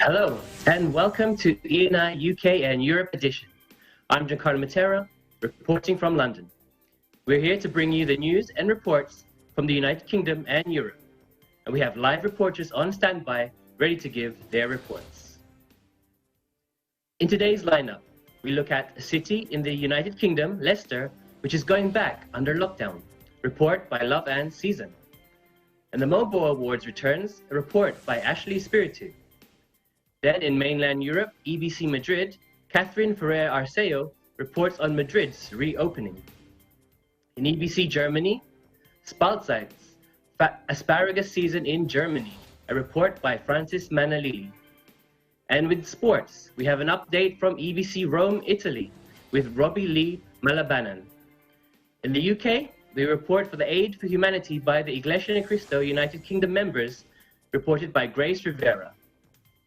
Hello, and welcome to ENI UK and Europe edition. I'm Giancarlo Matera, reporting from London. We're here to bring you the news and reports from the United Kingdom and Europe. And we have live reporters on standby, ready to give their reports. In today's lineup, we look at a city in the United Kingdom, Leicester, which is going back under lockdown. Report by Love and Season. And the Mobo Awards returns, a report by Ashley Spiritu. Then in mainland Europe, EBC Madrid, Catherine Ferrer Arceo reports on Madrid's reopening. In EBC Germany, Spaltzeit's asparagus season in Germany, a report by Francis Manalili. And with sports, we have an update from EBC Rome, Italy, with Robbie Lee Malabanan. In the UK, we report for the Aid for Humanity by the Iglesia Ni Cristo United Kingdom members, reported by Grace Rivera.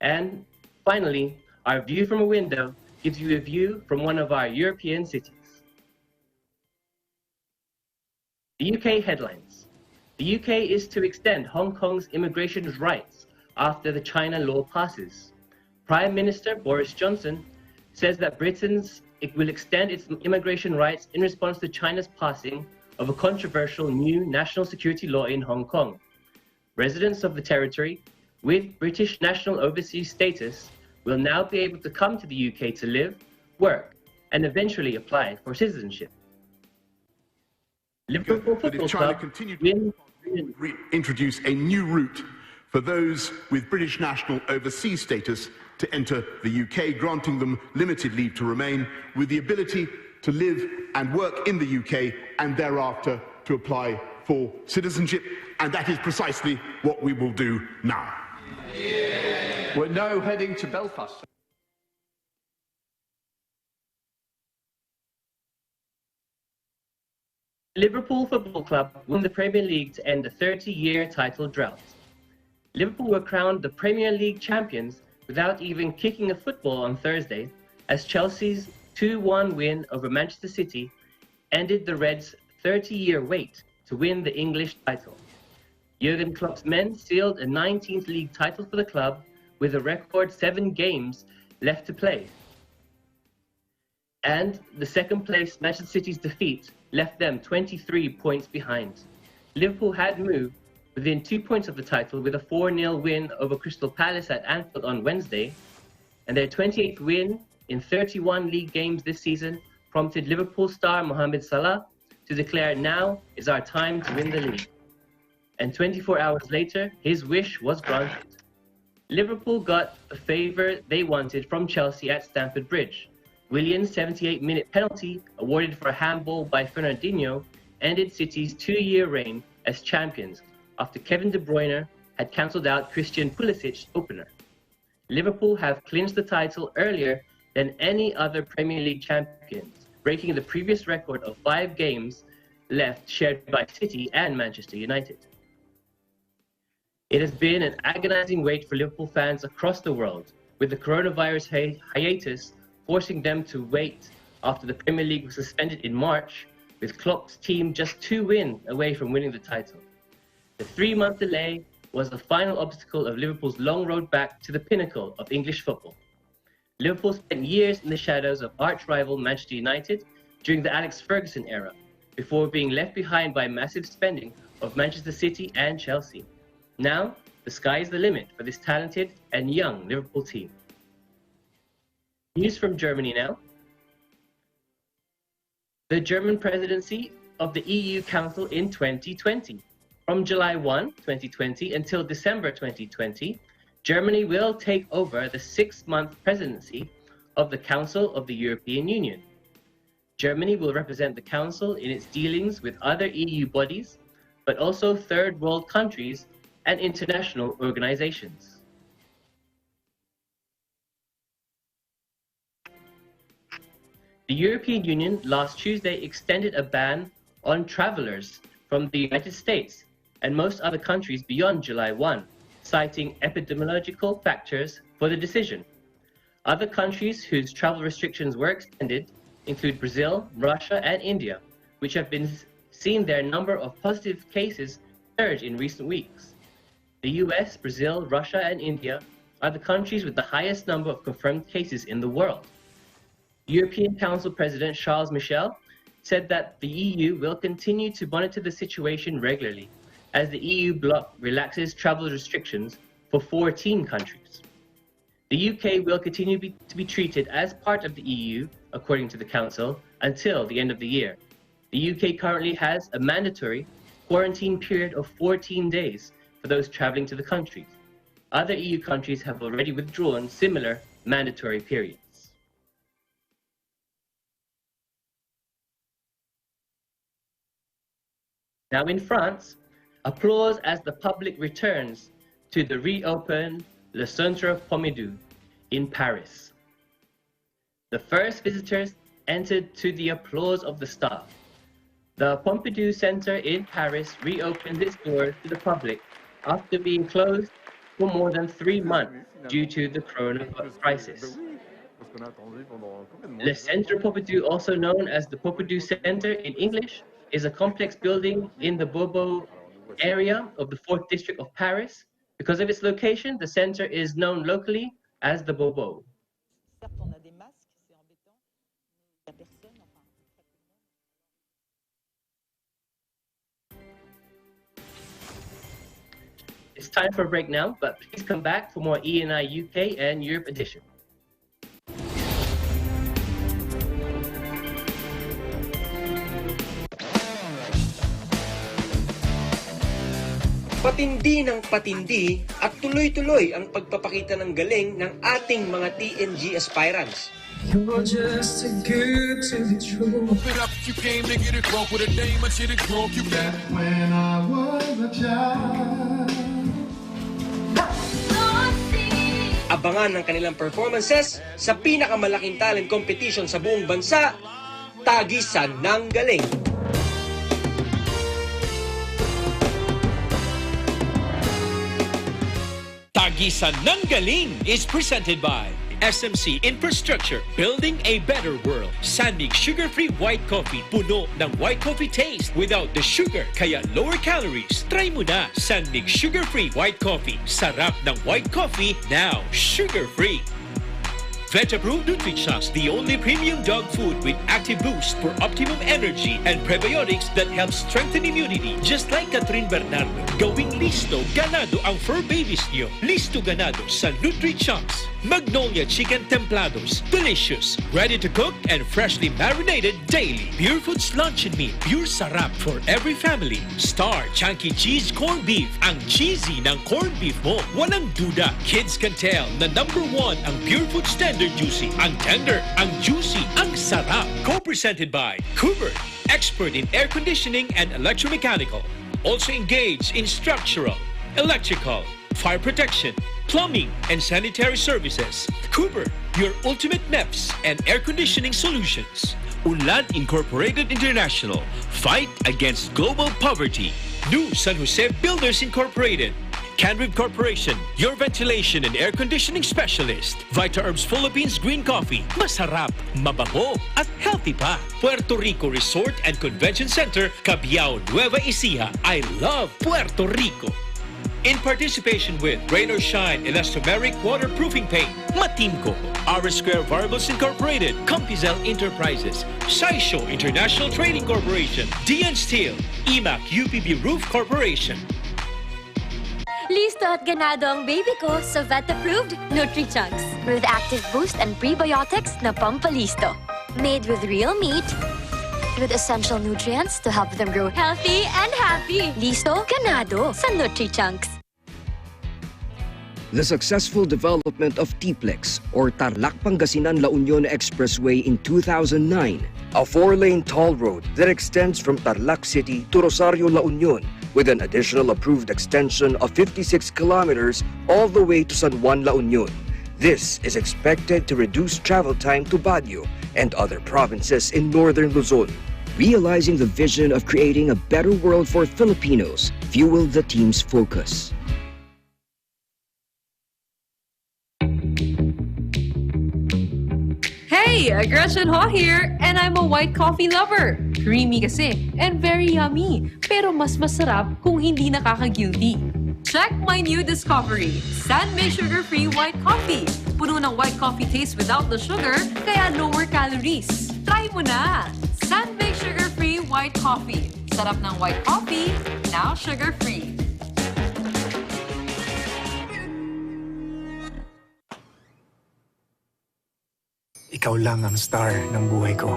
And finally, our view from a window gives you a view from one of our European cities. The UK headlines. The UK is to extend Hong Kong's immigration rights after the China law passes. Prime Minister Boris Johnson says that it will extend its immigration rights in response to China's passing of a controversial new national security law in Hong Kong. Residents of the territory with British national overseas status will now be able to come to the UK to live, work, and eventually apply for citizenship. Liverpool Football Club introduce a new route for those with British national overseas status to enter the UK, granting them limited leave to remain with the ability to live and work in the UK and thereafter to apply for citizenship. And that is precisely what we will do now. Yeah. We're now heading to Belfast. Liverpool Football Club won the Premier League to end a 30-year title drought. Liverpool were crowned the Premier League champions without even kicking a football on Thursday, as Chelsea's 2-1 win over Manchester City ended the Reds' 30-year wait to win the English title. Jurgen Klopp's men sealed a 19th league title for the club with a record 7 games left to play. And the second place Manchester City's defeat left them 23 points behind. Liverpool had moved within 2 points of the title with a 4-0 win over Crystal Palace at Anfield on Wednesday, and their 28th win in 31 league games this season prompted Liverpool star Mohamed Salah to declare, "Now is our time to win the league." And 24 hours later, his wish was granted. Liverpool got the favour they wanted from Chelsea at Stamford Bridge. Willian's 78-minute penalty, awarded for a handball by Fernandinho, ended City's 2-year reign as champions after Kevin De Bruyne had cancelled out Christian Pulisic's opener. Liverpool have clinched the title earlier than any other Premier League champions, breaking the previous record of 5 games left shared by City and Manchester United. It has been an agonizing wait for Liverpool fans across the world, with the coronavirus hiatus forcing them to wait after the Premier League was suspended in March, with Klopp's team just 2 wins away from winning the title. The 3-month delay was the final obstacle of Liverpool's long road back to the pinnacle of English football. Liverpool spent years in the shadows of arch-rival Manchester United during the Alex Ferguson era, before being left behind by massive spending of Manchester City and Chelsea. Now, the sky is the limit for this talented and young Liverpool team. News from Germany now. The German presidency of the EU Council in 2020. From July 1, 2020 until December 2020, Germany will take over the 6-month presidency of the Council of the European Union. Germany will represent the Council in its dealings with other EU bodies, but also third world countries and international organizations. The European Union last Tuesday extended a ban on travelers from the United States and most other countries beyond July 1, citing epidemiological factors for the decision. Other countries whose travel restrictions were extended include Brazil, Russia, and India, which have been seen their number of positive cases surge in recent weeks. The US, Brazil, Russia, and India are the countries with the highest number of confirmed cases in the world. European Council President Charles Michel said that the EU will continue to monitor the situation regularly as the EU bloc relaxes travel restrictions for 14 countries. The UK will continue to be treated as part of the EU, according to the Council, until the end of the year. The UK currently has a mandatory quarantine period of 14 days for those travelling to the country. Other EU countries have already withdrawn similar mandatory periods. Now in France, applause as the public returns to the reopened Le Centre Pompidou in Paris. The first visitors entered to the applause of the staff. The Pompidou Center in Paris reopened its doors to the public after being closed for more than 3 months due to the coronavirus crisis. Le Centre Pompidou, also known as the Pompidou Center in English, is a complex building in the Mobo area of the 4th district of Paris. Because of its location, the center is known locally as the Mobo. It's time for a break now, but please come back for more E&I UK and Europe edition. Patindi ng patindi at tuloy-tuloy ang pagpapakita ng galing ng ating mga TNG aspirants. You're just too good to be true. Open up, you came to get it drunk with a dame, and shit it drunk, you got it. When I was a child. Abangan ng kanilang performances sa pinakamalaking talent competition sa buong bansa, Tagisan ng Galing. Tagisan ng Galing is presented by SMC Infrastructure, building a better world. Sanmig sugar-free white coffee, puno ng white coffee taste without the sugar, kaya lower calories. Try mo na Sanmig sugar-free white coffee. Sarap ng white coffee, now sugar-free. Vet-approved Nutrichunks, the only premium dog food with active boost for optimum energy and prebiotics that help strengthen immunity. Just like Catherine Bernardo, gawing listo, ganado ang fur babies niyo. Listo ganado sa Nutrichunks. Magnolia Chicken Templados, delicious, ready to cook and freshly marinated daily. Pure Foods Luncheon Meat, pure sarap for every family. Star Chunky Cheese Corned Beef, ang cheesy ng corned beef mo. Walang duda, kids can tell na #1 ang Pure Foods Tender Juicy. Ang tender, ang juicy, ang sarap. Co-presented by Cooper, expert in air conditioning and electromechanical. Also engaged in structural, electrical, fire protection, plumbing, and sanitary services. Cooper, your ultimate MEPS and air conditioning solutions. Unlad Incorporated International, fight against global poverty. New San Jose Builders Incorporated. Canrib Corporation, your ventilation and air conditioning specialist. Vita Herbs Philippines Green Coffee, masarap, mabango, at healthy pa. Puerto Rico Resort and Convention Center, Cabiao, Nueva Ecija. I love Puerto Rico. In participation with Rain or Shine Elastomeric Waterproofing Paint, Matimco, R Square Variables Incorporated, Compizel Enterprises, Saisho International Trading Corporation, DN Steel, EMAC UPB Roof Corporation. Listo at ganado ang baby ko sa vet-approved Nutrichunks with active boost and prebiotics na Pampalisto. Made with real meat, with essential nutrients to help them grow healthy and happy. Listo, ganado sa Nutrichunks. The successful development of TPLEX, or Tarlac-Pangasinan-La Union Expressway in 2009, a 4-lane toll road that extends from Tarlac City to Rosario, La Union, with an additional approved extension of 56 kilometers all the way to San Juan, La Union. This is expected to reduce travel time to Baguio and other provinces in northern Luzon. Realizing the vision of creating a better world for Filipinos fueled the team's focus. Hey, Gretchen Ho here, and I'm a white coffee lover. Creamy kasi, and very yummy. Pero mas masarap kung hindi nakaka-guilty. Check my new discovery, Sandmade Sugar-Free White Coffee. Puno ng white coffee taste without the sugar, kaya lower calories. Try mo na! Sandmade Sugar-Free White Coffee. Sarap ng white coffee, now sugar-free. Ikaw lang ang star ng buhay ko.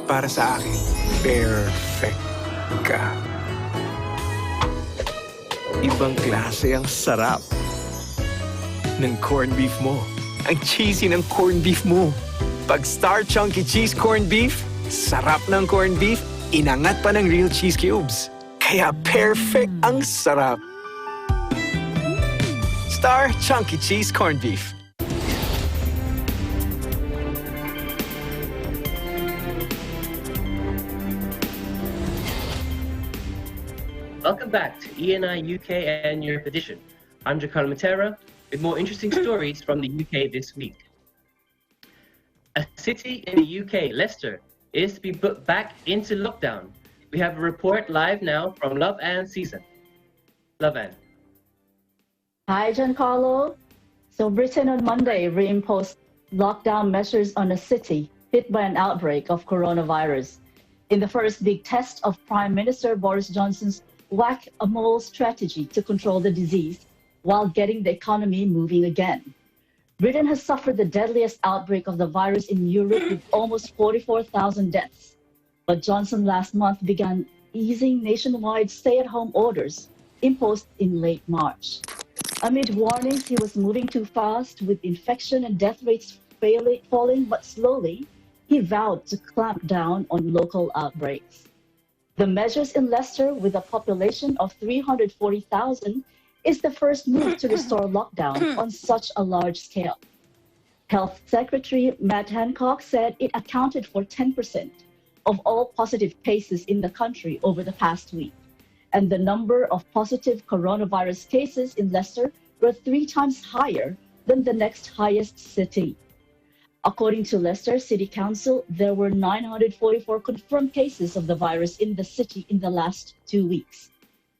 Para sa akin, perfect ka. Ibang klase ang sarap ng corned beef mo. Ang cheesy ng corned beef mo. Pag Star Chunky Cheese Corned Beef, sarap ng corned beef, inangat pa ng real cheese cubes. Kaya perfect ang sarap. Star Chunky Cheese Corned Beef. Welcome back to ENI UK and Europe edition. I'm Giancarlo Matera with more interesting stories from the UK this week. A city in the UK, Leicester, is to be put back into lockdown. We have a report live now from Love Anne Season. Love Anne. Hi, Giancarlo. So Britain on Monday reimposed lockdown measures on a city hit by an outbreak of coronavirus in the first big test of Prime Minister Boris Johnson's whack-a-mole strategy to control the disease while getting the economy moving again. Britain has suffered the deadliest outbreak of the virus in Europe with almost 44,000 deaths. But Johnson last month began easing nationwide stay-at-home orders imposed in late March. Amid warnings he was moving too fast with infection and death rates falling but slowly, he vowed to clamp down on local outbreaks. The measures in Leicester, with a population of 340,000, is the first move to restore lockdown on such a large scale. Health Secretary Matt Hancock said it accounted for 10% of all positive cases in the country over the past week, and the number of positive coronavirus cases in Leicester were 3 times higher than the next highest city. According to Leicester City Council, there were 944 confirmed cases of the virus in the city in the last 2 weeks.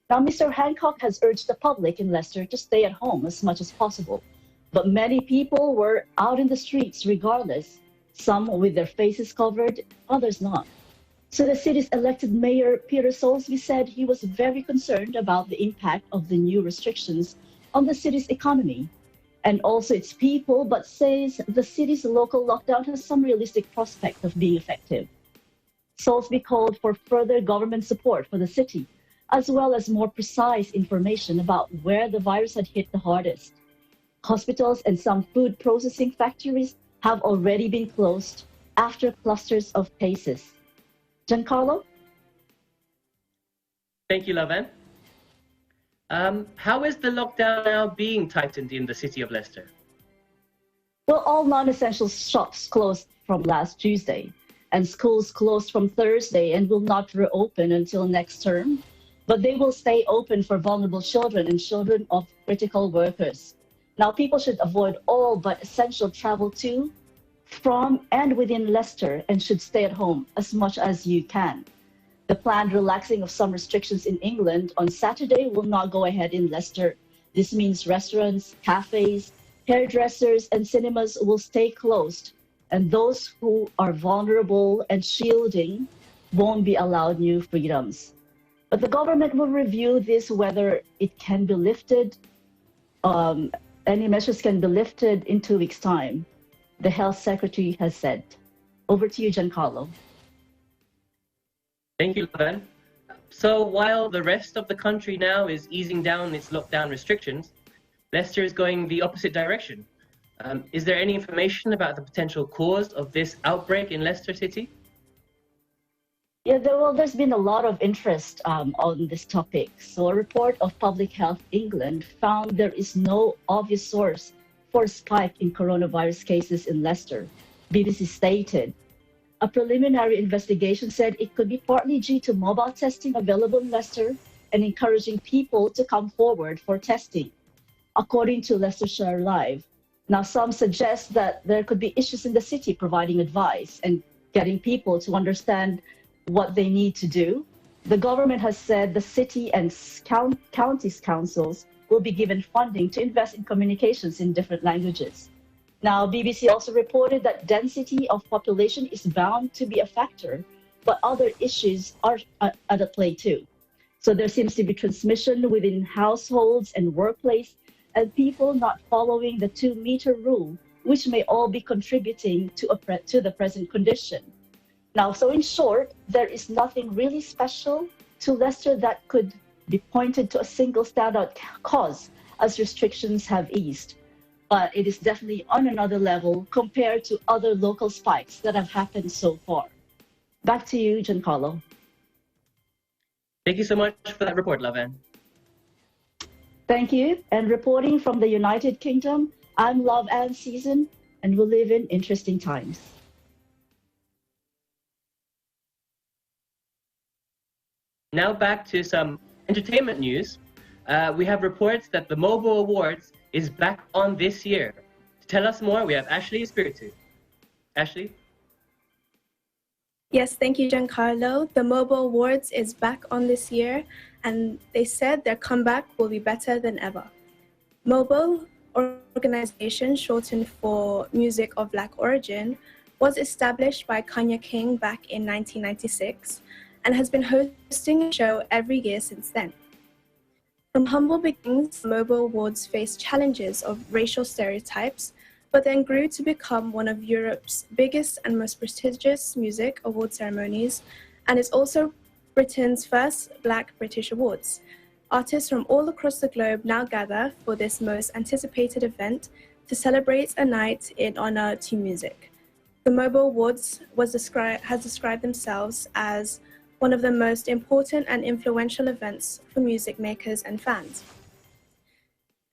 Now, Mr. Hancock has urged the public in Leicester to stay at home as much as possible, but many people were out in the streets regardless, some with their faces covered, others not. So the city's elected mayor, Peter Soulsby, said he was very concerned about the impact of the new restrictions on the city's economy and also its people, but says the city's local lockdown has some realistic prospect of being effective. Soulsby called for further government support for the city, as well as more precise information about where the virus had hit the hardest. Hospitals and some food processing factories have already been closed after clusters of cases. Giancarlo? Thank you, Lavan. How is the lockdown now being tightened in the city of Leicester? Well, all non-essential shops closed from last Tuesday, and schools closed from Thursday and will not reopen until next term, but they will stay open for vulnerable children and children of critical workers. Now, people should avoid all but essential travel to, from, and within Leicester and should stay at home as much as you can. The planned relaxing of some restrictions in England on Saturday will not go ahead in Leicester. This means restaurants, cafes, hairdressers, and cinemas will stay closed, and those who are vulnerable and shielding won't be allowed new freedoms. But the government will review this, whether it can be lifted, any measures can be lifted in 2 weeks' time, the health secretary has said. Over to you, Giancarlo. Thank you, Lavan. So while the rest of the country now is easing down its lockdown restrictions, Leicester is going the opposite direction. Is there any information about the potential cause of this outbreak in Leicester City? Yeah, there's been a lot of interest on this topic. So a report of Public Health England found there is no obvious source for a spike in coronavirus cases in Leicester, BBC stated. A preliminary investigation said it could be partly due to mobile testing available in Leicester and encouraging people to come forward for testing, according to Leicestershire Live. Now, some suggest that there could be issues in the city providing advice and getting people to understand what they need to do. The government has said the city and counties councils will be given funding to invest in communications in different languages. Now, BBC also reported that density of population is bound to be a factor, but other issues are at play too. So there seems to be transmission within households and workplace, and people not following the 2-meter rule, which may all be contributing to the present condition. Now, so in short, there is nothing really special to Leicester that could be pointed to a single standout cause as restrictions have eased. But it is definitely on another level compared to other local spikes that have happened so far. Back to you, Giancarlo. Thank you so much for that report, Lavan. Thank you. And reporting from the United Kingdom, I'm Love Ann Season, and we live in interesting times. Now back to some entertainment news. We have reports that the Mobo Awards is back on this year. To tell us more, we have Ashley Espiritu. Ashley? Yes, thank you, Giancarlo. The Mobo Awards is back on this year, and they said their comeback will be better than ever. Mobo, organization shortened for Music of Black Origin, was established by Kanye King back in 1996 and has been hosting a show every year since then. From humble beginnings, the Mobo Awards faced challenges of racial stereotypes, but then grew to become one of Europe's biggest and most prestigious music award ceremonies, and is also Britain's first Black British Awards. Artists from all across the globe now gather for this most anticipated event to celebrate a night in honor to music. The Mobo Awards has described themselves as one of the most important and influential events for music makers and fans.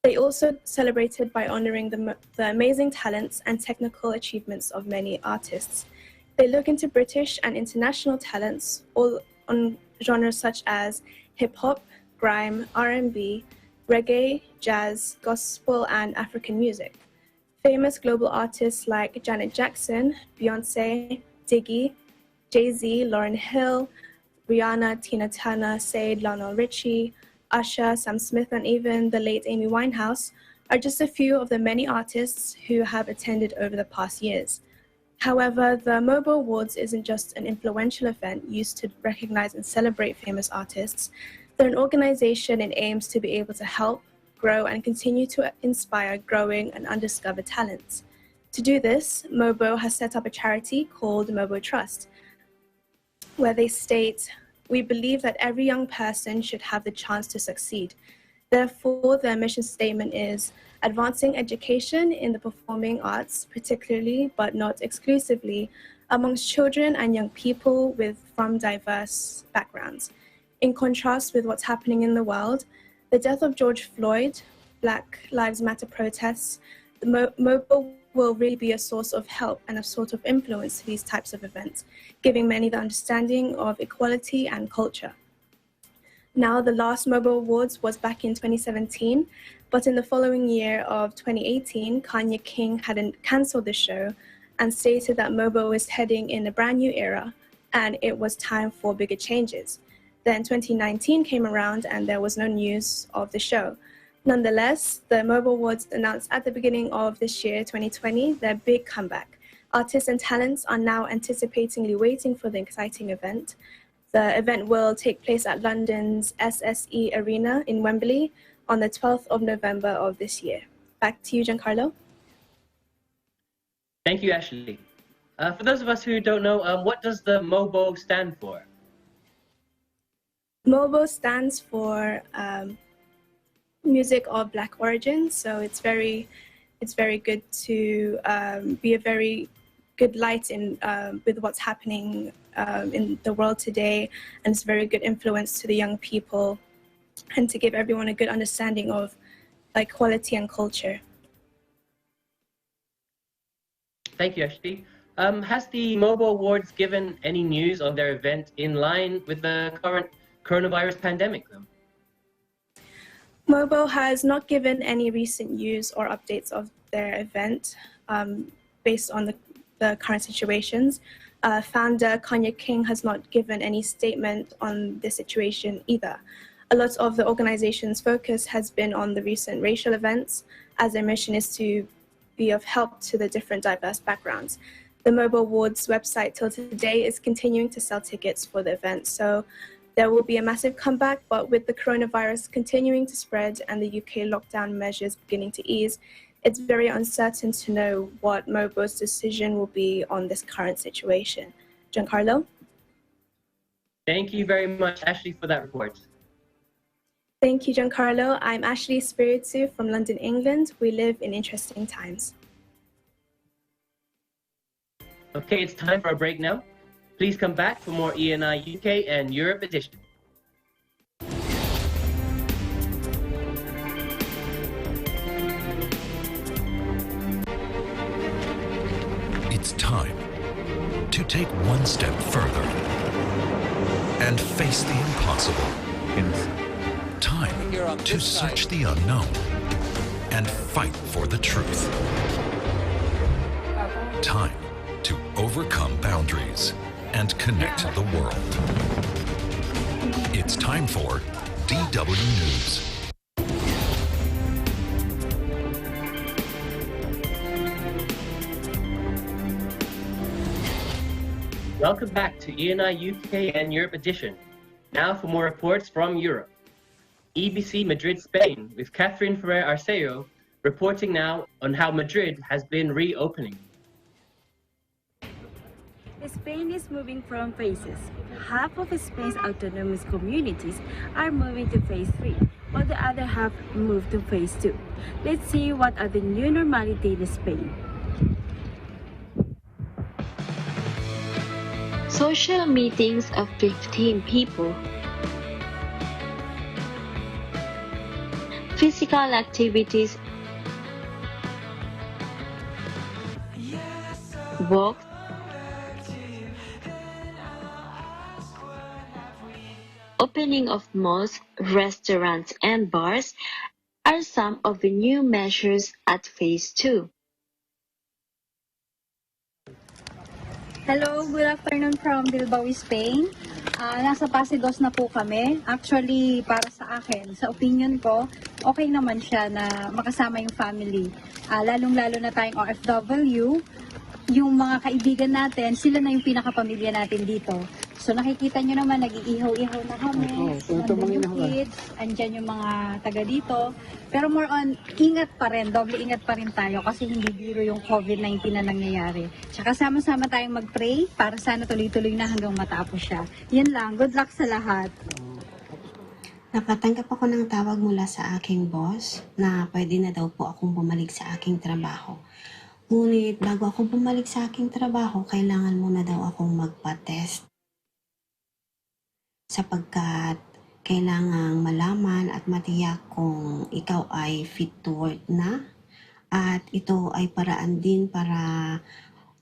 They also celebrated by honoring the amazing talents and technical achievements of many artists. They look into British and international talents, all on genres such as hip-hop, grime, R&B, reggae, jazz, gospel, and African music. Famous global artists like Janet Jackson, Beyoncé, Diggy, Jay-Z, Lauryn Hill, Rihanna, Tina Turner, Sade, Lionel Richie, Usher, Sam Smith, and even the late Amy Winehouse are just a few of the many artists who have attended over the past years. However, the Mobo Awards isn't just an influential event used to recognize and celebrate famous artists. They're an organization and aims to be able to help, grow, and continue to inspire growing and undiscovered talents. To do this, Mobo has set up a charity called Mobo Trust, where they state, "We believe that every young person should have the chance to succeed. Therefore, their mission statement is advancing education in the performing arts, particularly but not exclusively, amongst children and young people from diverse backgrounds." In contrast with what's happening in the world, the death of George Floyd, Black Lives Matter protests, the Mobo will really be a source of help and a sort of influence to these types of events, giving many the understanding of equality and culture. Now, the last Mobo Awards was back in 2017, but in the following year of 2018, Kanye King hadn't cancelled the show and stated that Mobo is heading in a brand new era and it was time for bigger changes. Then 2019 came around and there was no news of the show. Nonetheless, the Mobo Awards announced at the beginning of this year, 2020, their big comeback. Artists and talents are now anticipatingly waiting for the exciting event. The event will take place at London's SSE Arena in Wembley on the 12th of November of this year. Back to you, Giancarlo. Thank you, Ashley. For those of us who don't know, what does the Mobo stand for? Mobo stands for Music of Black Origin, so it's very good to be a very good light in with what's happening in the world today, and it's very good influence to the young people, and to give everyone a good understanding of like quality and culture. Thank you, Ashley. Has the Mobo Awards given any news on their event in line with the current coronavirus pandemic, though? Mobo has not given any recent news or updates of their event based on the current situations. Founder Kanye King has not given any statement on the situation either. a lot of the organization's focus has been on the recent racial events, as their mission is to be of help to the different diverse backgrounds. The Mobo Awards website till today is continuing to sell tickets for the event, so there will be a massive comeback, but with the coronavirus continuing to spread and the UK lockdown measures beginning to ease, it's very uncertain to know what Mobo's decision will be on this current situation. Giancarlo? Thank you very much, Ashley, for that report. Thank you, Giancarlo. I'm Ashley Spiritu from London, England. We live in interesting times. Okay, it's time for a break now. Please come back for more ENI UK and Europe edition. It's time to take one step further and face the impossible. Time to search the unknown and fight for the truth. Time to overcome boundaries and connect the world. It's time for DW News. Welcome back to ENI UK and Europe edition. Now for more reports from Europe. EBC Madrid, Spain, with Catherine Ferrer Arceo reporting now on how Madrid has been reopening. Spain is moving from phases. Half of Spain's autonomous communities are moving to phase 3, while the other half moved to phase 2. Let's see what are the new normality in Spain. Social meetings of 15 people. Physical activities. Walk. Opening of malls, restaurants, and bars are some of the new measures at phase 2. Hello, good afternoon from Bilbao, Spain. Nasa fase 2 na po kami. Actually, para sa akin, sa opinion ko, okay naman siya na makasama yung family. Lalong-lalo na tayong OFW, yung mga kaibigan natin, sila na yung pinakapamilya natin dito. So nakikita nyo naman, nag-iihaw-ihaw na kami, nandun yung kids, andyan yung mga taga dito. Pero more on, ingat pa rin, doble ingat pa rin tayo kasi hindi biro yung COVID-19 na nangyayari. Tsaka sama-sama tayong mag-pray para sana tuloy-tuloy na hanggang matapos siya. Yan lang, good luck sa lahat. Nakatanggap ako ng tawag mula sa aking boss na pwede na daw po akong bumalik sa aking trabaho. Ngunit bago ako bumalik sa aking trabaho, kailangan muna daw akong magpa-test. Sapagkat kailangang malaman at matiyak kung ikaw ay fit to work na. At ito ay paraan din para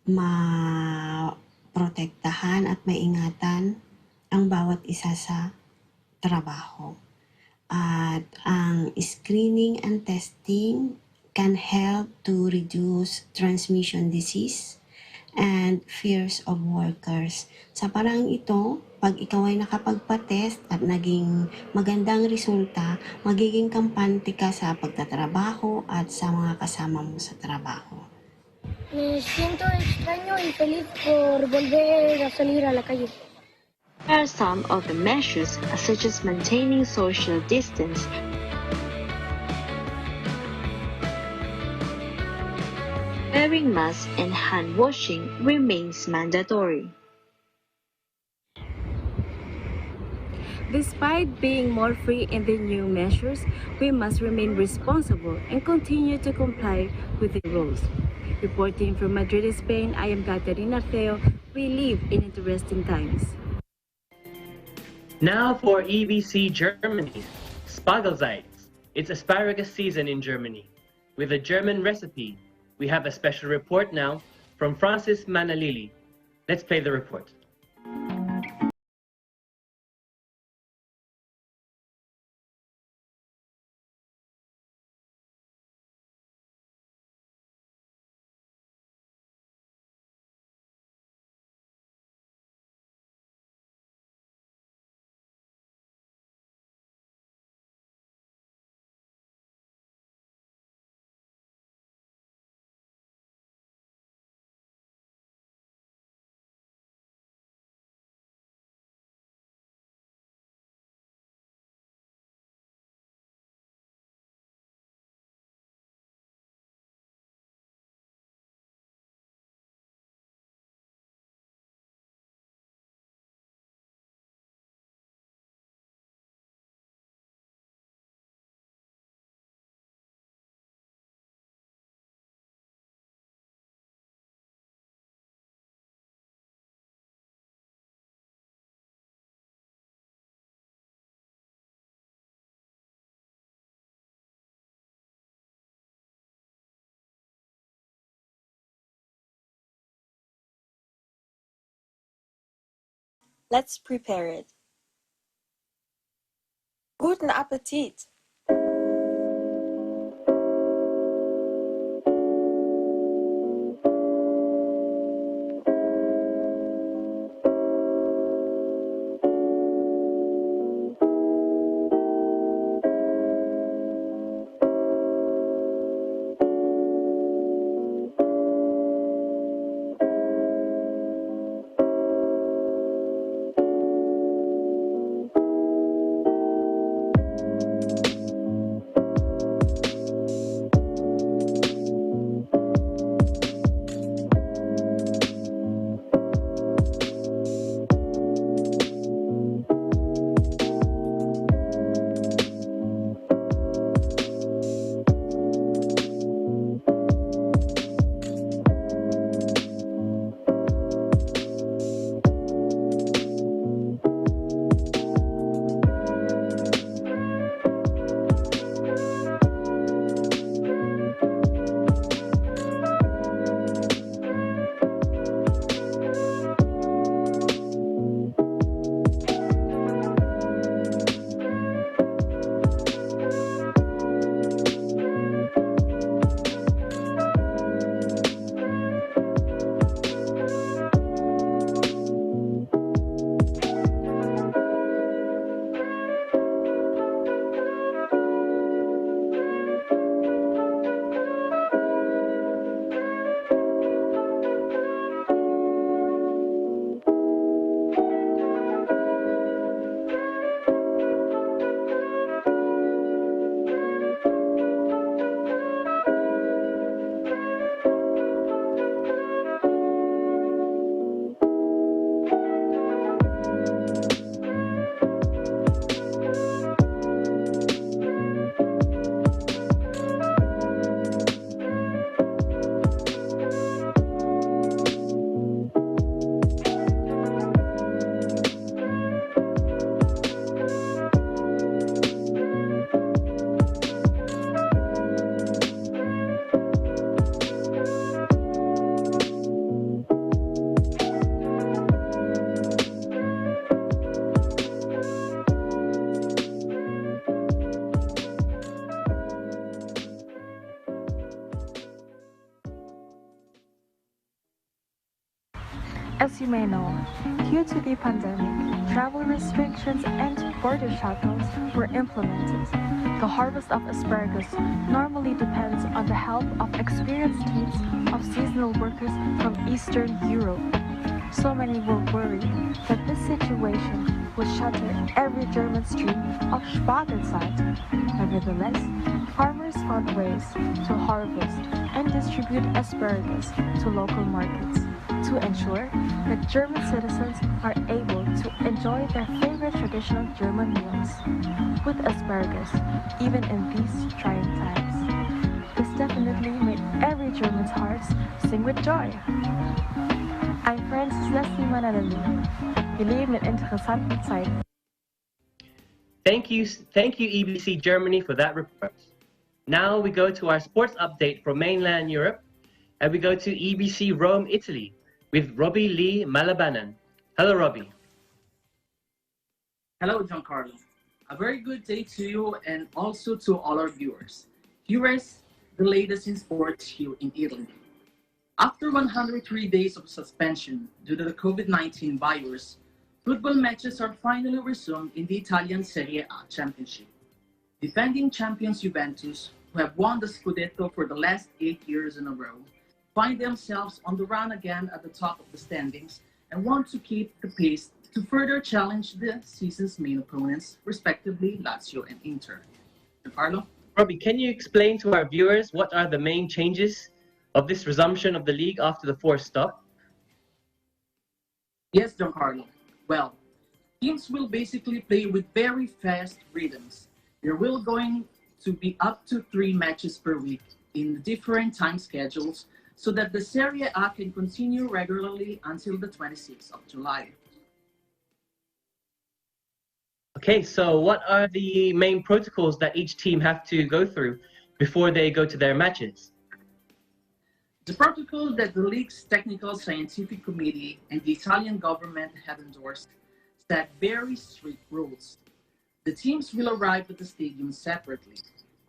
maprotektahan at maingatan ang bawat isa sa trabaho. At ang screening and testing can help to reduce transmission disease and fears of workers. Sa parang ito, pag ikaw ay nakapagpa-test at naging magandang resulta, magiging kampante ka sa pagtatrabaho at sa mga kasama mo sa trabaho. Me siento extraño y feliz por volver a salir a la calle. There are some of the measures such as maintaining social distance, wearing masks and hand washing remains mandatory. Despite being more free in the new measures, we must remain responsible and continue to comply with the rules. Reporting from Madrid, Spain, I am Caterina Theo. We live in interesting times. Now for EBC Germany, Spargelseits. It's asparagus season in Germany. With a German recipe, we have a special report now from Francis Manalili. Let's play the report. Let's prepare it. Guten Appetit! As you may know, due to the pandemic, travel restrictions and border shutdowns were implemented. The harvest of asparagus normally depends on the help of experienced teams of seasonal workers from Eastern Europe. So many were worried that this situation would shatter every German stream of Spargelzeit. Nevertheless, farmers found ways to harvest and distribute asparagus to local markets to ensure that German citizens are able to enjoy their favorite traditional German meals with asparagus, even in these trying times. This definitely made every German's hearts sing with joy. I'm Frances Leslie Manalali. Wir leben in interessanten Zeiten. Thank you, EBC Germany, for that report. Now we go to our sports update from mainland Europe, and we go to EBC Rome, Italy, with Robbie Lee Malabanan. Hello, Robbie. Hello, Giancarlo. A very good day to you and also to all our viewers. Viewers, the latest in sports here in Italy. After 103 days of suspension due to the COVID-19 virus, football matches are finally resumed in the Italian Serie A Championship. Defending champions Juventus, who have won the Scudetto for the last 8 years in a row, find themselves on the run again at the top of the standings and want to keep the pace to further challenge the season's main opponents, respectively Lazio and Inter. Giancarlo? Robbie, can you explain to our viewers what are the main changes of this resumption of the league after the forced stop? Yes, Giancarlo. Well, teams will basically play with very fast rhythms. There will going to be up to 3 matches per week in different time schedules so that the Serie A can continue regularly until the 26th of July. Okay, so what are the main protocols that each team have to go through before they go to their matches? The protocol that the league's technical scientific committee and the Italian government have endorsed set very strict rules. The teams will arrive at the stadium separately.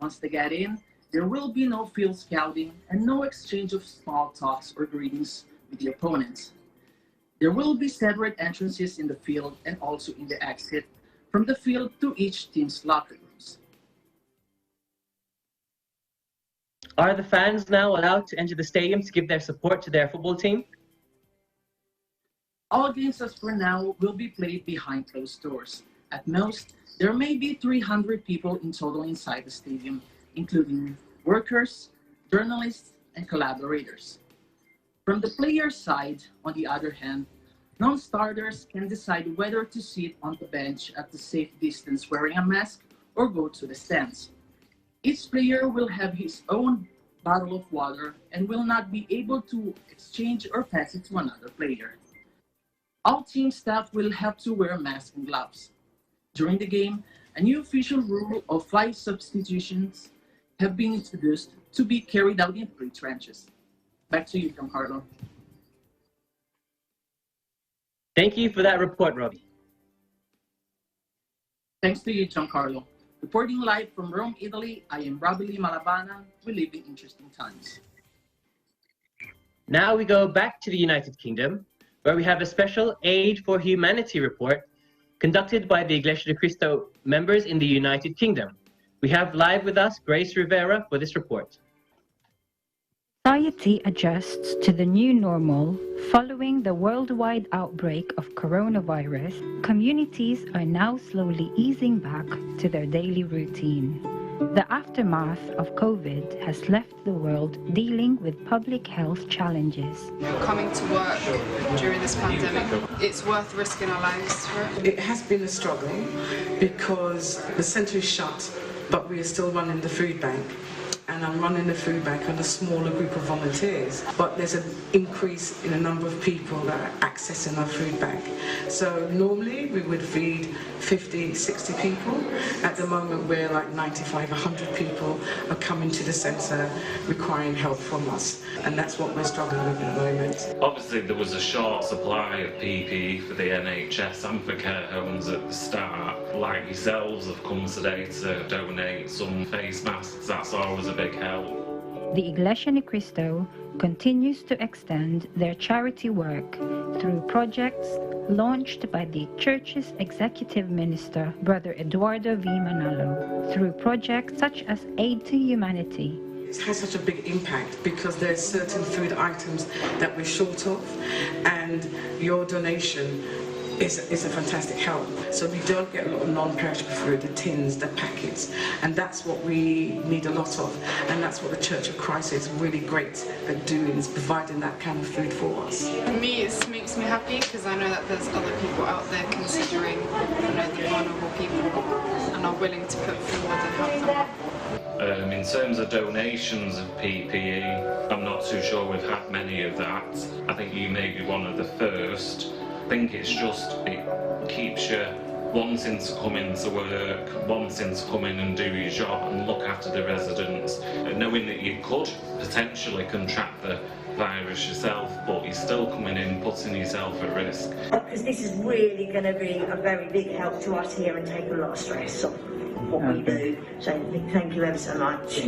Once they get in, there will be no field scouting and no exchange of small talks or greetings with the opponents. There will be separate entrances in the field and also in the exit from the field to each team's locker rooms. Are the fans now allowed to enter the stadium to give their support to their football team? All games as for now will be played behind closed doors. At most, there may be 300 people in total inside the stadium, including workers, journalists, and collaborators. From the player's side, on the other hand, non-starters can decide whether to sit on the bench at the safe distance wearing a mask or go to the stands. Each player will have his own bottle of water and will not be able to exchange or pass it to another player. All team staff will have to wear masks and gloves. During the game, a new official rule of 5 substitutions have been introduced to be carried out in 3 trenches. Back to you, Giancarlo. Thank you for that report, Robbie. Thanks to you, Giancarlo. Reporting live from Rome, Italy, I am Robbie Malabana. We live in interesting times. Now we go back to the United Kingdom, where we have a special Aid for Humanity report conducted by the Iglesia de Cristo members in the United Kingdom. We have live with us Grace Rivera for this report. Society adjusts to the new normal following the worldwide outbreak of coronavirus. Communities are now slowly easing back to their daily routine. The aftermath of COVID has left the world dealing with public health challenges. Coming to work during this pandemic, it's worth risking our lives for it. It has been a struggle because the centre is shut, but we are still running the food bank. And I'm running the food bank on a smaller group of volunteers, but there's an increase in the number of people that are accessing our food bank. So normally we would feed 50, 60 people. At the moment we're like 95, 100 people are coming to the centre requiring help from us, and that's what we're struggling with at the moment. Obviously there was a short supply of PPE for the NHS and for care homes at the start. Like yourselves have come today to donate some face masks. That's always a big help. The Iglesia de Cristo continues to extend their charity work through projects launched by the Church's Executive Minister, Brother Eduardo V. Manalo, through projects such as Aid to Humanity. It has such a big impact because there's certain food items that we're short of, and your donation is a fantastic help. So we don't get a lot of non-perishable food, the tins, the packets, and that's what we need a lot of, and that's what the Church of Christ is really great at doing, is providing that kind of food for us. For me, it makes me happy because I know that there's other people out there considering, the vulnerable people and are willing to put forward and help them. In terms of donations of PPE, I'm not too sure we've had many of that. I think you may be one of the first. I think it's just, it keeps you wanting to come into work, wanting to come in and do your job and look after the residents, and knowing that you could potentially contract the virus yourself, but you're still coming in, putting yourself at risk. Because this is really going to be a very big help to us here and take a lot of stress off what we do. So thank you ever so much.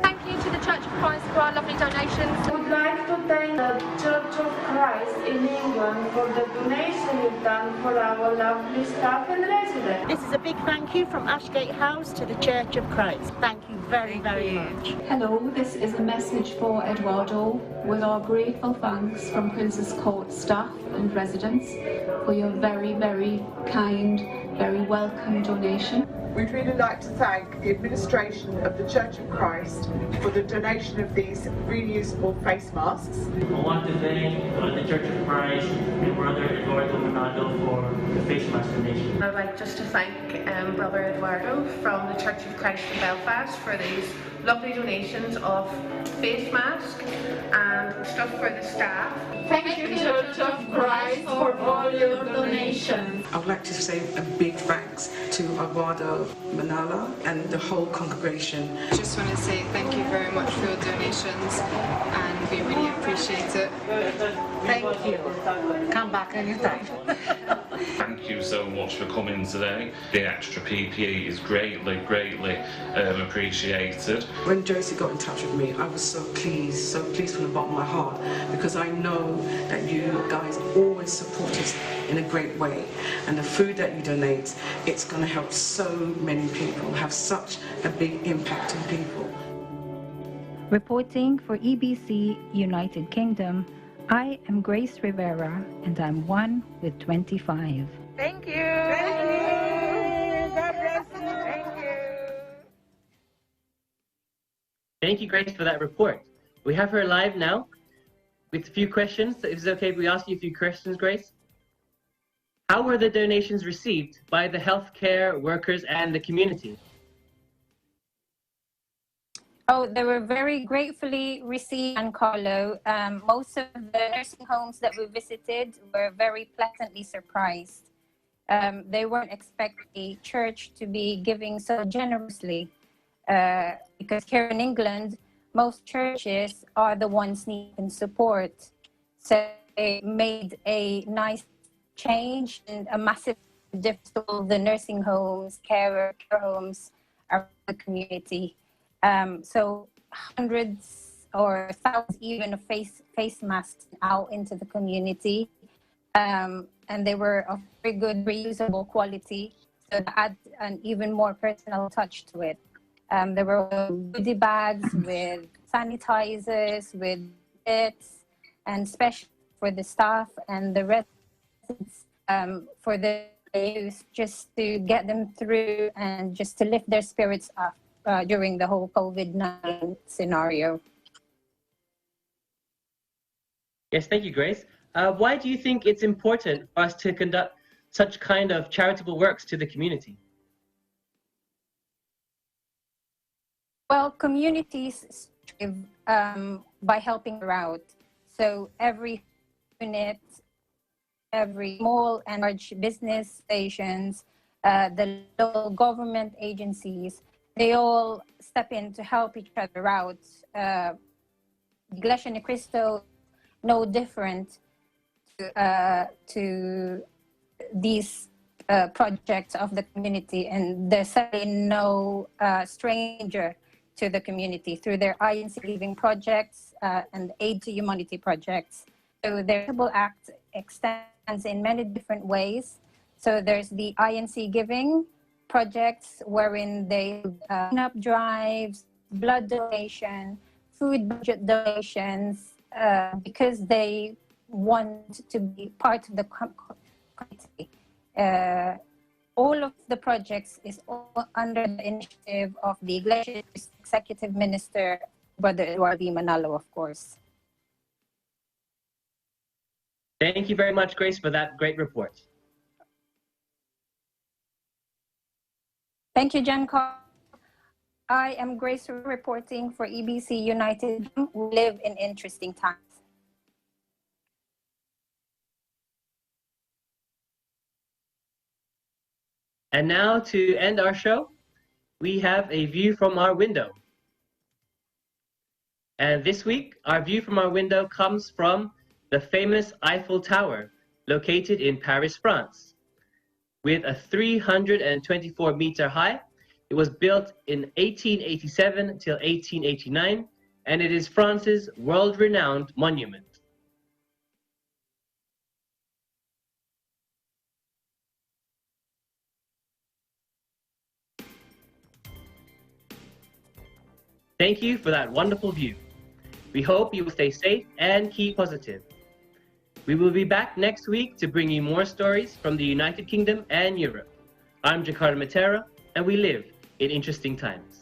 Thank you to the Church of Christ for our lovely donations. I would like to thank the Church of Christ in England for the donation you've done for our lovely staff and residents. This is a big thank you from Ashgate House to the Church of Christ. Thank you very, very much. Hello, this is a message for Eduardo with our grateful thanks from Prince's Court staff and residents for your very, very kind, very welcome donation. We'd really like to thank the administration of the Church of Christ for the donation of these reusable face masks. I want to thank the Church of Christ and Brother Eduardo Manado for the face mask donation. I'd like just to thank Brother Eduardo from the Church of Christ in Belfast for these lovely donations of face masks and stuff for the staff. Thank you, Church of Christ, for all your donations. I would like to say a big thanks to Eduardo Manala and the whole congregation. Just want to say thank you very much for your donations, and we really appreciate it. Thank you. Come back anytime. Thank you so much for coming today. The extra PPE is greatly appreciated. When Josie got in touch with me, I was so pleased from the bottom of my heart, because I know that you guys always support us in a great way, and the food that you donate, it's going to help so many people, have such a big impact on people. Reporting for EBC United Kingdom, I am Grace Rivera, and I'm 1 with 25. Thank you. Thank you. God bless you. Thank you. Thank you, Grace, for that report. We have her live now with a few questions. Is it okay if we ask you a few questions, Grace? How were the donations received by the healthcare workers and the community? Oh, they were very gratefully received, Giancarlo. Most of the nursing homes that we visited were very pleasantly surprised. They weren't expecting the church to be giving so generously, because here in England, most churches are the ones needing support. So it made a nice change and a massive difference to all the nursing homes, care homes around the community. So hundreds or thousands even of face masks out into the community, and they were of very good reusable quality, so to add an even more personal touch to it. There were goodie bags with sanitizers, with bits, and especially for the staff and the residents, for the use, just to get them through and just to lift their spirits up during the whole COVID-19 scenario. Yes, thank you, Grace. Why do you think it's important for us to conduct such kind of charitable works to the community? Well, communities strive by helping out. So every unit, every small and large business stations, the local government agencies, they all step in to help each other out. Iglesia Ni Cristo, no different to these projects of the community, and they're certainly no stranger to the community through their INC Living projects and Aid to Humanity projects. So their charitable act extends in many different ways. So there's the INC Giving projects, wherein they clean up drives, blood donation, food budget donations, because they want to be part of the community. All of the projects is all under the initiative of the Iglesia Executive Minister, Brother Eduardo Manalo, of course. Thank you very much, Grace, for that great report. Thank you, Giancarlo. I am Grace reporting for EBC United. We live in interesting times. And now, to end our show, we have a view from our window. And this week, our view from our window comes from the famous Eiffel Tower, located in Paris, France. With a 324-meter high, it was built in 1887 till 1889, and it is France's world-renowned monument. Thank you for that wonderful view. We hope you will stay safe and keep positive. We will be back next week to bring you more stories from the United Kingdom and Europe. I'm Giancarlo Matera, and we live in interesting times.